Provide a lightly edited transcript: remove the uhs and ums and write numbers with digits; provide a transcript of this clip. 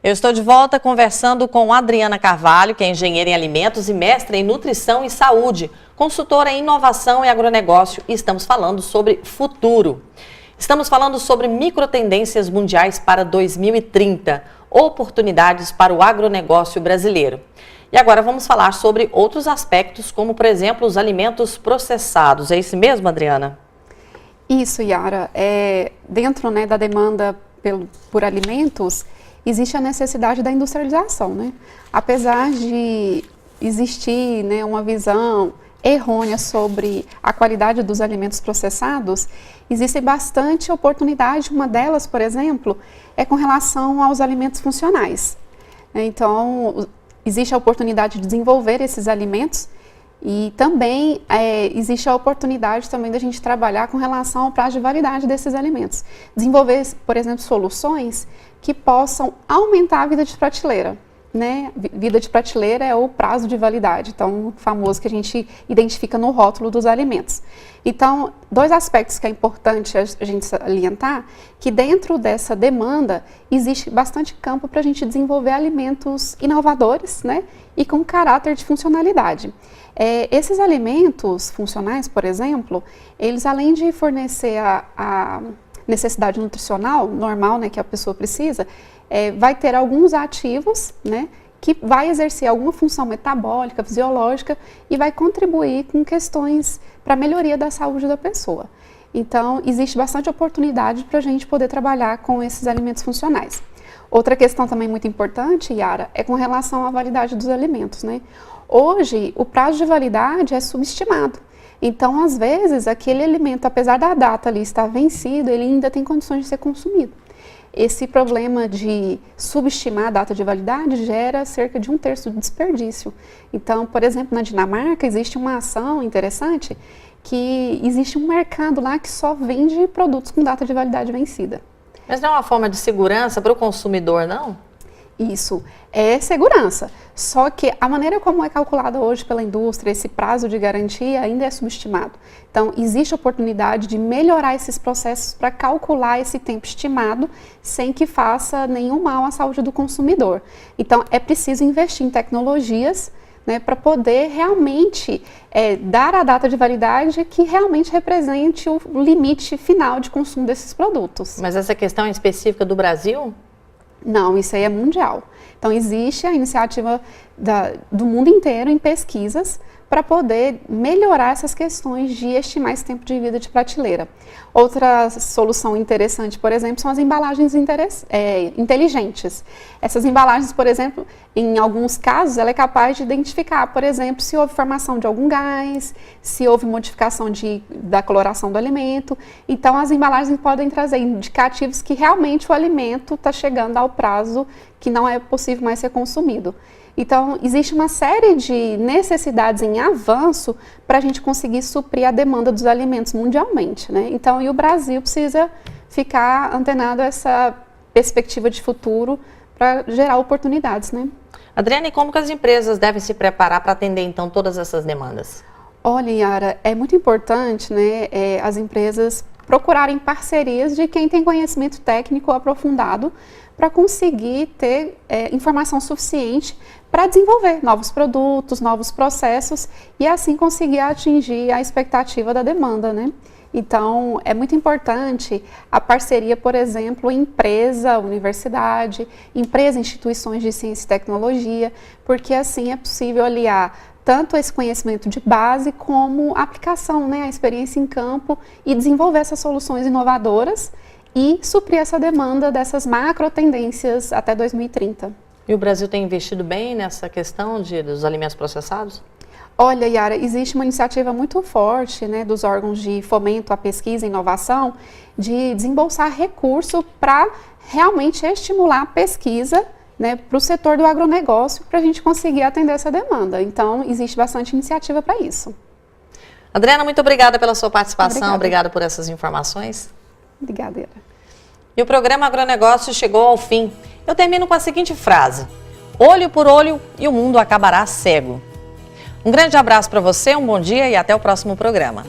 Eu estou de volta conversando com Adriana Carvalho, que é engenheira em alimentos e mestre em nutrição e saúde, consultora em inovação e agronegócio, e estamos falando sobre futuro. Estamos falando sobre microtendências mundiais para 2030, oportunidades para o agronegócio brasileiro. E agora vamos falar sobre outros aspectos, como por exemplo os alimentos processados. É isso mesmo, Adriana? Isso, Yara. Dentro da demanda por alimentos, existe a necessidade da industrialização, né? Apesar de existir uma visão errônea sobre a qualidade dos alimentos processados, existe bastante oportunidade. Uma delas, por exemplo, é com relação aos alimentos funcionais. Então, existe a oportunidade de desenvolver esses alimentos e também existe a oportunidade também da gente trabalhar com relação ao prazo de validade desses alimentos. Desenvolver, por exemplo, soluções que possam aumentar a vida de prateleira. Vida de prateleira é o prazo de validade, então famoso que a gente identifica no rótulo dos alimentos. Então, dois aspectos que é importante a gente salientar, que dentro dessa demanda existe bastante campo para a gente desenvolver alimentos inovadores, e com caráter de funcionalidade. Esses alimentos funcionais, por exemplo, eles além de fornecer a necessidade nutricional normal, que a pessoa precisa, vai ter alguns ativos, que vai exercer alguma função metabólica, fisiológica e vai contribuir com questões para a melhoria da saúde da pessoa. Então, existe bastante oportunidade para a gente poder trabalhar com esses alimentos funcionais. Outra questão também muito importante, Yara, é com relação à validade dos alimentos, Hoje, o prazo de validade é subestimado. Então, às vezes, aquele alimento, apesar da data ali estar vencido, ele ainda tem condições de ser consumido. Esse problema de subestimar a data de validade gera cerca de 1/3 do desperdício. Então, por exemplo, na Dinamarca, existe uma ação interessante que existe um mercado lá que só vende produtos com data de validade vencida. Mas não é uma forma de segurança para o consumidor, não? Isso, é segurança. Só que a maneira como é calculada hoje pela indústria, esse prazo de garantia ainda é subestimado. Então, existe oportunidade de melhorar esses processos para calcular esse tempo estimado sem que faça nenhum mal à saúde do consumidor. Então, é preciso investir em tecnologias para poder realmente dar a data de validade que realmente represente o limite final de consumo desses produtos. Mas essa questão é específica do Brasil? Não, isso aí é mundial. Então, existe a iniciativa do mundo inteiro em pesquisas para poder melhorar essas questões de estimar esse tempo de vida de prateleira. Outra solução interessante, por exemplo, são as embalagens inteligentes. Essas embalagens, por exemplo, em alguns casos, ela é capaz de identificar, por exemplo, se houve formação de algum gás, se houve modificação da coloração do alimento. Então, as embalagens podem trazer indicativos que realmente o alimento está chegando ao prazo que não é possível mais ser consumido. Então, existe uma série de necessidades em avanço para a gente conseguir suprir a demanda dos alimentos mundialmente, Então, e o Brasil precisa ficar antenado a essa perspectiva de futuro para gerar oportunidades, Adriana, e como que as empresas devem se preparar para atender, então, todas essas demandas? Olha, Yara, é muito importante, as empresas procurarem parcerias de quem tem conhecimento técnico aprofundado para conseguir ter informação suficiente para desenvolver novos produtos, novos processos e assim conseguir atingir a expectativa da demanda, Então, é muito importante a parceria, por exemplo, empresa, universidade, empresa, instituições de ciência e tecnologia, porque assim é possível aliar tanto esse conhecimento de base como a aplicação, a experiência em campo e desenvolver essas soluções inovadoras e suprir essa demanda dessas macro tendências até 2030. E o Brasil tem investido bem nessa questão dos alimentos processados? Olha, Yara, existe uma iniciativa muito forte dos órgãos de fomento à pesquisa e inovação de desembolsar recurso para realmente estimular a pesquisa para o setor do agronegócio para a gente conseguir atender essa demanda. Então, existe bastante iniciativa para isso. Adriana, muito obrigada pela sua participação, obrigada por essas informações. Obrigada, Yara. E o programa Agronegócio chegou ao fim. Eu termino com a seguinte frase: olho por olho e o mundo acabará cego. Um grande abraço para você, um bom dia e até o próximo programa.